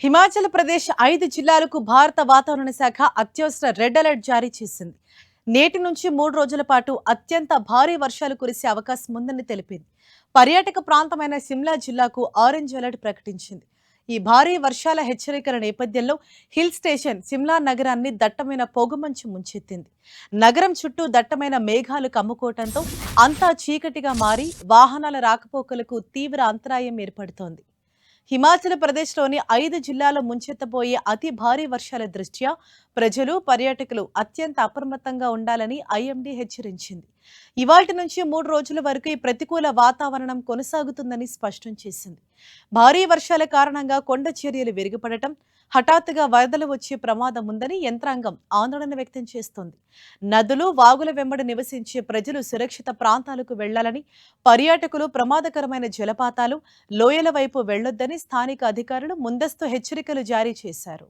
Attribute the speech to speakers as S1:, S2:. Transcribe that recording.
S1: హిమాచల్ ప్రదేశ్ 5 జిల్లాలకు భారత వాతావరణ శాఖ అత్యవసర రెడ్ అలర్ట్ జారీ చేసింది. నేటి నుంచి 3 రోజుల పాటు అత్యంత భారీ వర్షాలు కురిసే అవకాశం ఉందని తెలిపింది. పర్యాటక ప్రాంతమైన సిమ్లా జిల్లాకు ఆరెంజ్ అలర్ట్ ప్రకటించింది. ఈ భారీ వర్షాల హెచ్చరికల నేపథ్యంలో హిల్ స్టేషన్ సిమ్లా నగరాన్ని దట్టమైన పొగమంచు ముంచెత్తింది. నగరం చుట్టూ దట్టమైన మేఘాలు కమ్ముకోవడంతో అంతా చీకటిగా మారి వాహనాల రాకపోకలకు తీవ్ర అంతరాయం ఏర్పడుతోంది. హిమాచల్ ప్రదేశ్లోని 5 జిల్లాల్లో ముంచెత్తబోయే అతి భారీ వర్షాల దృష్ట్యా ప్రజలు, పర్యాటకులు అత్యంత అప్రమత్తంగా ఉండాలని ఐఎండీ హెచ్చరించింది. ఇవాల్టి నుంచి 3 రోజుల వరకు ఈ ప్రతికూల వాతావరణం కొనసాగుతుందని స్పష్టం చేసింది. భారీ వర్షాల కారణంగా కొండ చర్యలు విరిగిపడటం, హఠాత్తుగా వరదలు వచ్చే ప్రమాదం ఉందని యంత్రాంగం ఆందోళన వ్యక్తం చేస్తోంది. నదులు, వాగుల వెంబడి నివసించే ప్రజలు సురక్షిత ప్రాంతాలకు వెళ్లాలని, పర్యాటకులు ప్రమాదకరమైన జలపాతాలు, లోయల వైపు వెళ్లొద్దని స్థానిక అధికారులు ముందస్తు హెచ్చరికలు జారీ చేశారు.